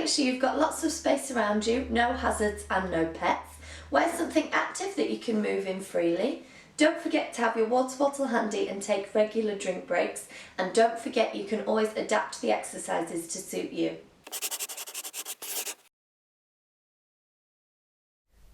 sure you've got lots of space around you, no hazards and no pets. Wear something active that you can move in freely. Don't forget to have your water bottle handy and take regular drink breaks. And don't forget you can always adapt the exercises to suit you.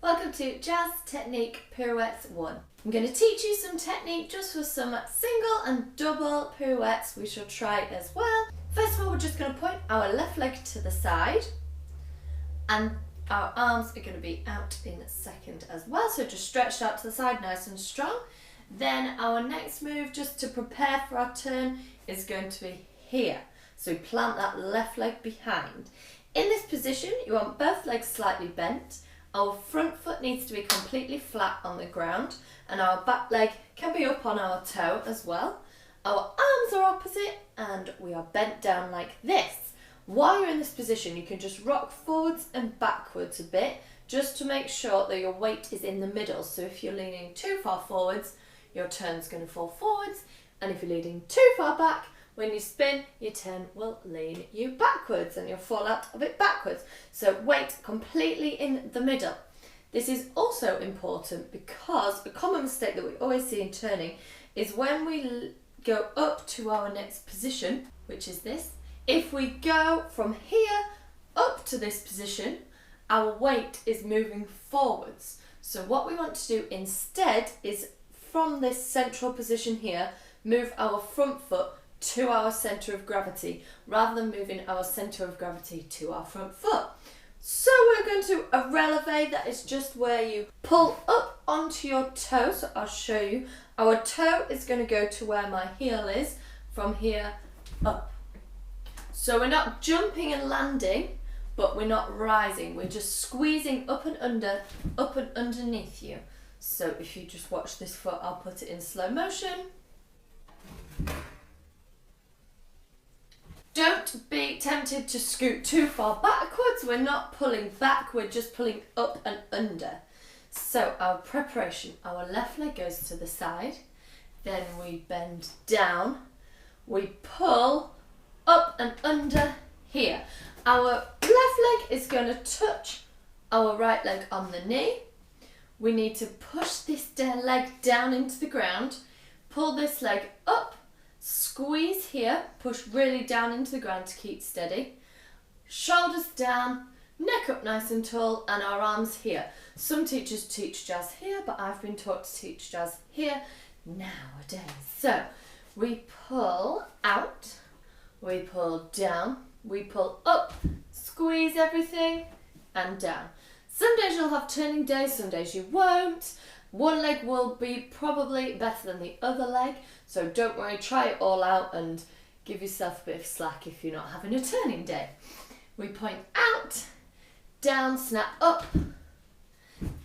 Welcome to Jazz Technique Pirouettes 1. I'm going to teach you some technique just for some single and double pirouettes we shall try as well. First of all, we're just going to point our left leg to the side and our arms are going to be out in a second as well, so just stretched out to the side nice and strong. Then our next move, just to prepare for our turn, is going to be here. So plant that left leg behind. In this position, you want both legs slightly bent. Our front foot needs to be completely flat on the ground and our back leg can be up on our toe as well. Our arms are opposite and we are bent down like this. While you're in this position, you can just rock forwards and backwards a bit just to make sure that your weight is in the middle. So if you're leaning too far forwards, your turn's going to fall forwards, and if you're leaning too far back, when you spin, your turn will lean you backwards and you'll fall out a bit backwards. So weight completely in the middle. This is also important because a common mistake that we always see in turning is when we go up to our next position, which is this. If we go from here up to this position, our weight is moving forwards. So what we want to do instead is from this central position here, move our front foot to our centre of gravity rather than moving our centre of gravity to our front foot. So we're going to a releve, that is just where you pull up onto your toe. So I'll show you. Our toe is going to go to where my heel is, from here up. So we're not jumping and landing, but we're not rising. We're just squeezing up and under, up and underneath you. So if you just watch this foot, I'll put it in slow motion. Don't be tempted to scoot too far backwards. We're not pulling back, we're just pulling up and under. So our preparation, our left leg goes to the side, then we bend down, we pull up and under here. Our left leg is going to touch our right leg on the knee. We need to push this leg down into the ground, pull this leg up, squeeze here, push really down into the ground to keep steady. Shoulders down, neck up nice and tall, and our arms here. Some teachers teach jazz here, but I've been taught to teach jazz here nowadays. So we pull out, we pull down, we pull up, squeeze everything, and down. Some days you'll have turning days, some days you won't. One leg will be probably better than the other leg, so don't worry, try it all out and give yourself a bit of slack if you're not having a turning day. We point out, down, snap up,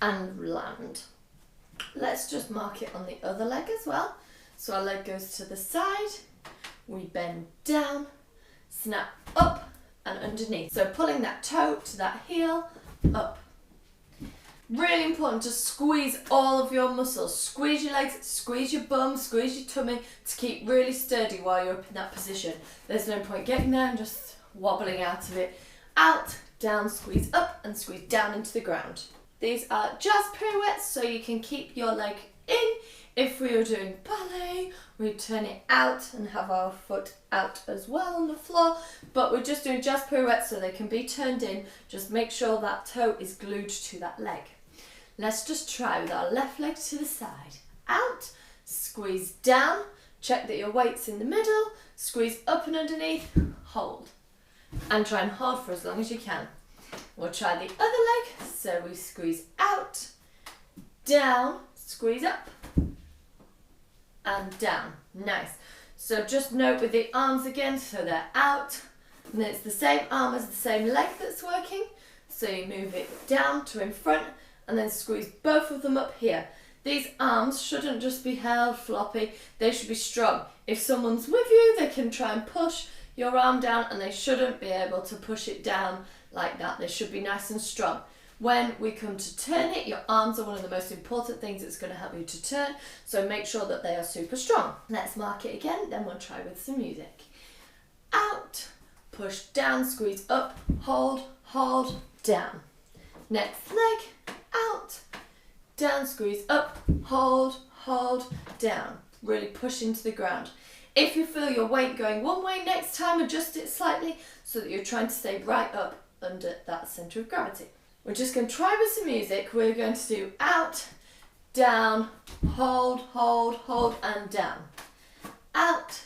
and land. Let's just mark it on the other leg as well. So our leg goes to the side, we bend down, snap up and underneath. So pulling that toe to that heel, up. Really important to squeeze all of your muscles. Squeeze your legs, squeeze your bum, squeeze your tummy to keep really sturdy while you're up in that position. There's no point getting there and just wobbling out of it. Out, down, squeeze up and squeeze down into the ground. These are jazz pirouettes, so you can keep your leg in. If we were doing ballet, we'd turn it out and have our foot out as well on the floor. But we're just doing jazz pirouettes so they can be turned in. Just make sure that toe is glued to that leg. Let's just try with our left leg to the side. Out, squeeze down, check that your weight's in the middle, squeeze up and underneath, hold. And try and hold for as long as you can. We'll try the other leg, so we squeeze out, down, squeeze up, and down. Nice. So just note with the arms again, so they're out, and then it's the same arm as the same leg that's working. So you move it down to in front, and then squeeze both of them up here. These arms shouldn't just be held floppy, they should be strong. If someone's with you, they can try and push your arm down and they shouldn't be able to push it down like that. They should be nice and strong. When we come to turn it, your arms are one of the most important things that's going to help you to turn, so make sure that they are super strong. Let's mark it again, then we'll try with some music. Out, push down, squeeze up, hold, hold, down. Next leg, out, down, squeeze up, hold, hold, down. Really push into the ground. If you feel your weight going one way, next time adjust it slightly so that you're trying to stay right up under that centre of gravity. We're just going to try with some music. We're going to do out, down, hold, hold, hold, and down. Out,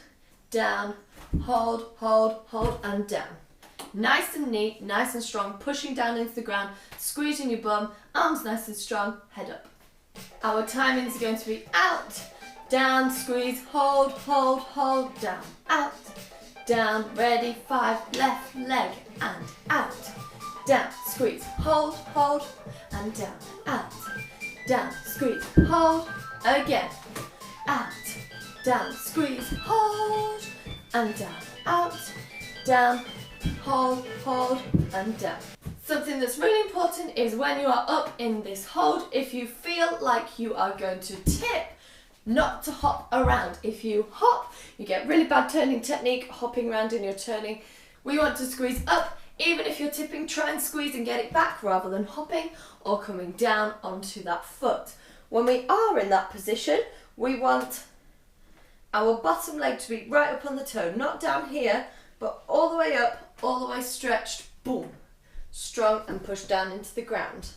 down, hold, hold, hold, and down. Nice and neat, nice and strong, pushing down into the ground, squeezing your bum, arms nice and strong, head up. Our timings are going to be out, down, squeeze, hold, hold, hold, down, out, down, ready, 5, left leg, and out, down, squeeze, hold, hold, and down, out, down, squeeze, hold, again, out, down, squeeze, hold, and down, out, down, hold, hold, and down. Something that's really important is when you are up in this hold, if you feel like you are going to tip, not to hop around. If you hop, you get really bad turning technique, hopping around in your turning. We want to squeeze up. Even if you're tipping, try and squeeze and get it back rather than hopping or coming down onto that foot. When we are in that position, we want our bottom leg to be right up on the toe, not down here, but all the way up, all the way stretched, boom, strong, and push down into the ground.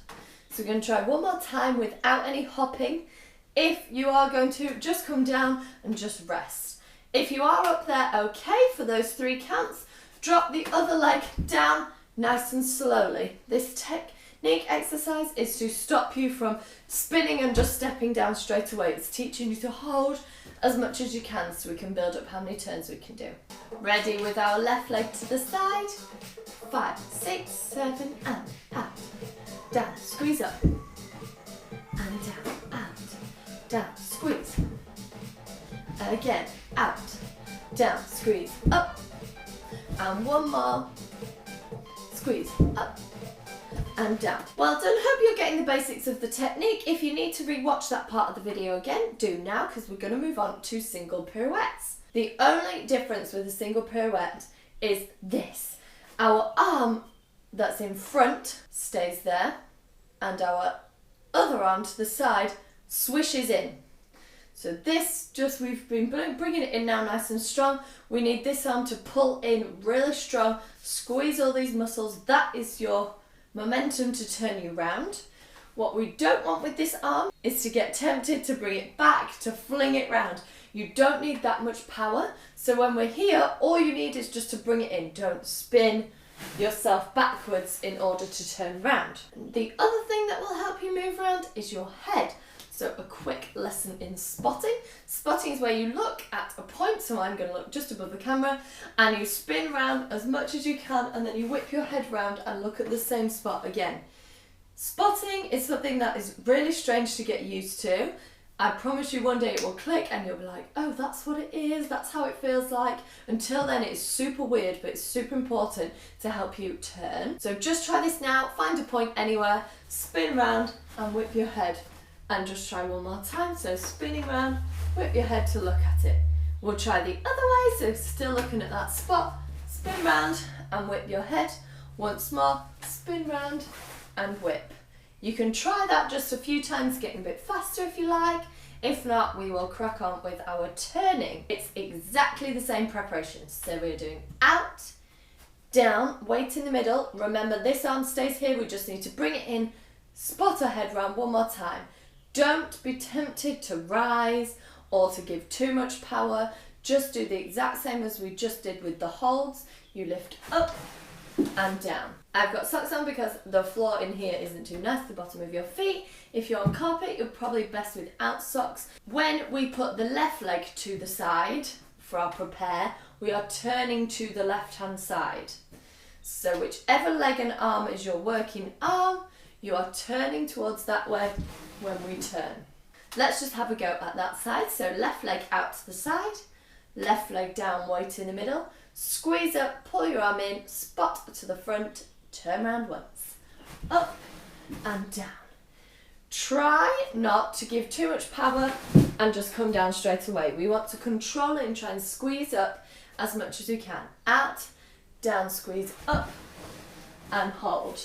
So we're going to try one more time without any hopping. If you are going to, just come down and just rest. If you are up there, okay, for those 3 counts, drop the other leg down nice and slowly. This technique exercise is to stop you from spinning and just stepping down straight away. It's teaching you to hold as much as you can so we can build up how many turns we can do. Ready with our left leg to the side. 5, 6, 7, and out. Down, squeeze up. And down, out. Down, squeeze. Again, out. Down, squeeze, up. And one more. Squeeze, up. And down. Well done, hope you're getting the basics of the technique. If you need to re-watch that part of the video again, do now, because we're going to move on to single pirouettes. The only difference with a single pirouette is this. Our arm that's in front stays there, and our other arm to the side swishes in. So this, just we've been bringing it in now nice and strong. We need this arm to pull in really strong, squeeze all these muscles. That is your momentum to turn you round. What we don't want with this arm is to get tempted to bring it back, to fling it round. You don't need that much power. So when we're here, all you need is just to bring it in. Don't spin yourself backwards in order to turn round. The other thing that will help you move around is your head. So a quick lesson in spotting. Spotting is where you look at a point, so I'm going to look just above the camera, and you spin round as much as you can, and then you whip your head round and look at the same spot again. Spotting is something that is really strange to get used to. I promise you one day it will click and you'll be like, oh, that's what it is, that's how it feels like. Until then it's super weird, but it's super important to help you turn. So just try this now, find a point anywhere, spin round and whip your head. And just try one more time. So spinning round, whip your head to look at it. We'll try the other way, so still looking at that spot, spin round and whip your head. Once more, spin round and whip. You can try that just a few times, getting a bit faster if you like. If not, we will crack on with our turning. It's exactly the same preparation. So we're doing out, down, weight in the middle. Remember, this arm stays here. We just need to bring it in, spot our head round one more time. Don't be tempted to rise or to give too much power. Just do the exact same as we just did with the holds. You lift up and down. I've got socks on because the floor in here isn't too nice, the bottom of your feet. If you're on carpet, you're probably best without socks. When we put the left leg to the side for our prepare, we are turning to the left-hand side. So whichever leg and arm is your working arm, you are turning towards that way when we turn. Let's just have a go at that side. So left leg out to the side, left leg down, weight in the middle, squeeze up, pull your arm in, spot to the front, turn around once, up and down. Try not to give too much power and just come down straight away. We want to control it and try and squeeze up as much as we can. Out, down, squeeze up and hold.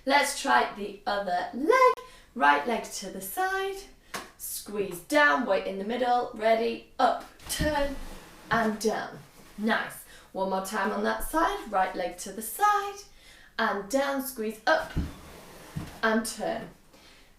Let's try the other leg. Right leg to the side, squeeze down, weight in the middle, ready, up, turn and down. Nice. One more time on that side, right leg to the side and down, squeeze up and turn.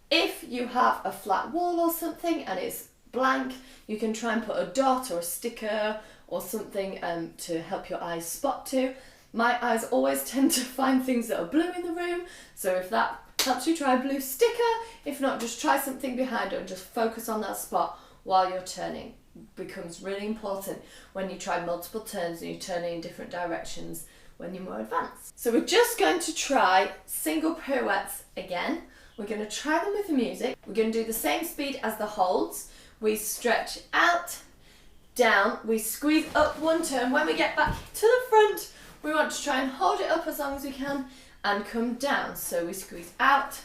If you have a flat wall or something and it's blank, you can try and put a dot or a sticker or something to help your eyes spot to. My eyes always tend to find things that are blue in the room, so if that helps you, try a blue sticker. If not, just try something behind it and just focus on that spot while you're turning. It becomes really important when you try multiple turns and you're turning in different directions when you're more advanced. So we're just going to try single pirouettes again. We're going to try them with the music. We're going to do the same speed as the holds. We stretch out, down, we squeeze up one turn. When we get back to the front, we want to try and hold it up as long as we can and come down. So we squeeze out,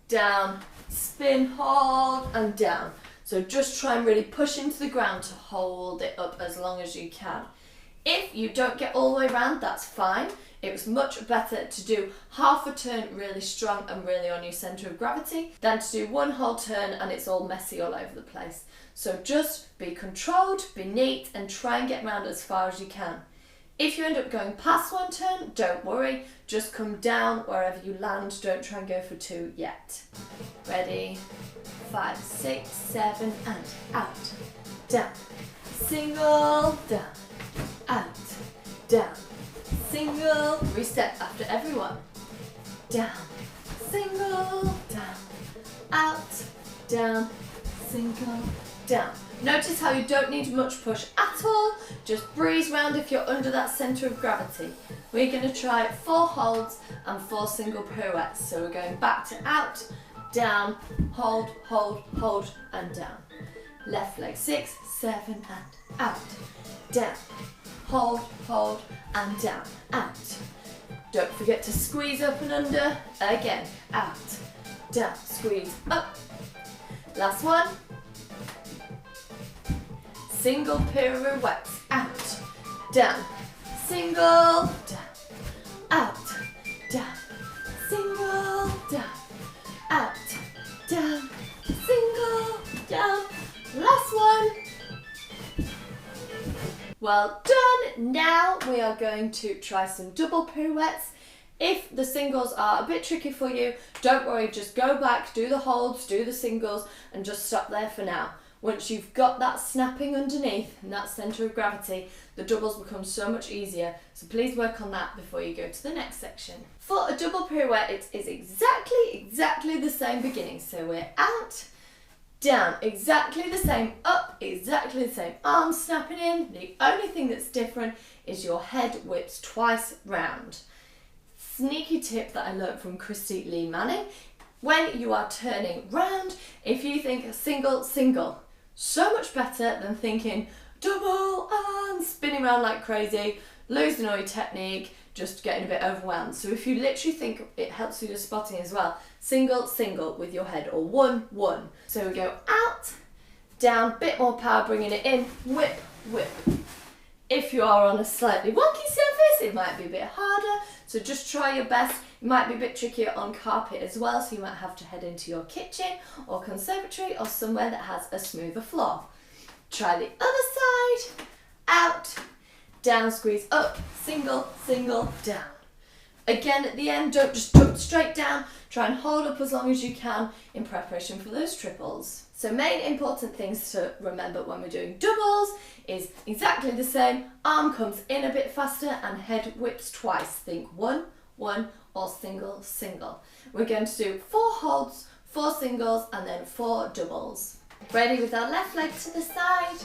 down, spin, hold and down. So just try and really push into the ground to hold it up as long as you can. If you don't get all the way around, that's fine. It was much better to do half a turn really strong and really on your centre of gravity than to do one whole turn and it's all messy all over the place. So just be controlled, be neat and try and get around as far as you can. If you end up going past one turn, don't worry, just come down wherever you land, don't try and go for two yet. Ready, 5, 6, 7 and out, down, single, down, out, down, single, reset after everyone, down, single, down, out, down, single, down. Notice how you don't need much push at all, just breeze round if you're under that centre of gravity. We're going to try 4 holds and 4 single pirouettes. So we're going back to out, down, hold, hold, hold and down. Left leg 6, 7 and out, down, hold, hold and down, out. Don't forget to squeeze up and under, again, out, down, squeeze up. Last one. Single pirouettes, out, down, single, down, out, down, single, down, out, down, single, down. Last one. Well done. Now we are going to try some double pirouettes. If the singles are a bit tricky for you, don't worry, just go back, do the holds, do the singles and just stop there for now. Once you've got that snapping underneath and that centre of gravity, the doubles become so much easier. So please work on that before you go to the next section. For a double pirouette, it is exactly the same beginning. So we're out, down, exactly the same, up, exactly the same, arms snapping in. The only thing that's different is your head whips twice round. Sneaky tip that I learned from Christy Lee Manning. When you are turning round, if you think single, single, so much better than thinking double and spinning around like crazy, losing all your technique, just getting a bit overwhelmed. So if you literally think it helps with your spotting as well, single, single with your head, or one, one. So we go out, down, bit more power, bringing it in, whip, whip. If you are on a slightly wonky surface, it might be a bit harder, so just try your best. It might be a bit trickier on carpet as well, so you might have to head into your kitchen or conservatory or somewhere that has a smoother floor. Try the other side, out, down, squeeze up, single, single, down. Again at the end, don't just jump straight down, try and hold up as long as you can in preparation for those triples. So main important things to remember when we're doing doubles is exactly the same. Arm comes in a bit faster and head whips twice. Think one, one or single, single. We're going to do 4 holds, 4 singles and then 4 doubles. Ready with our left leg to the side.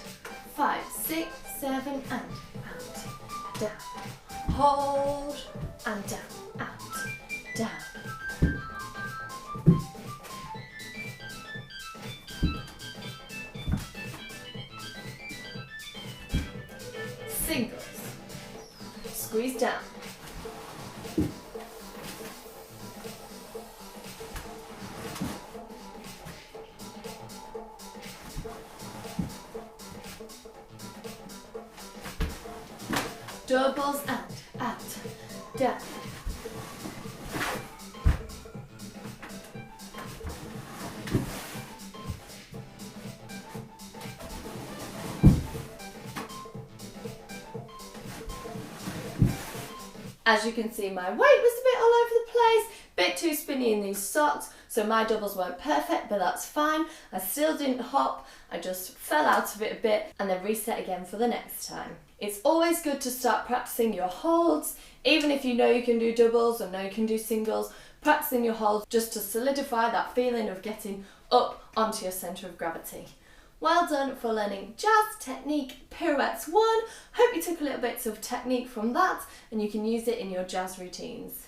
5, 6, 7 and out, down, hold and down, out, down. Singles, squeeze down, doubles and out, down. As you can see, my weight was a bit all over the place, bit too spinny in these socks, so my doubles weren't perfect, but that's fine. I still didn't hop, I just fell out of it a bit and then reset again for the next time. It's always good to start practicing your holds, even if you know you can do doubles or know you can do singles, practicing your holds just to solidify that feeling of getting up onto your centre of gravity. Well done for learning Jazz Technique Pirouettes 1. Hope you took a little bit of technique from that and you can use it in your jazz routines.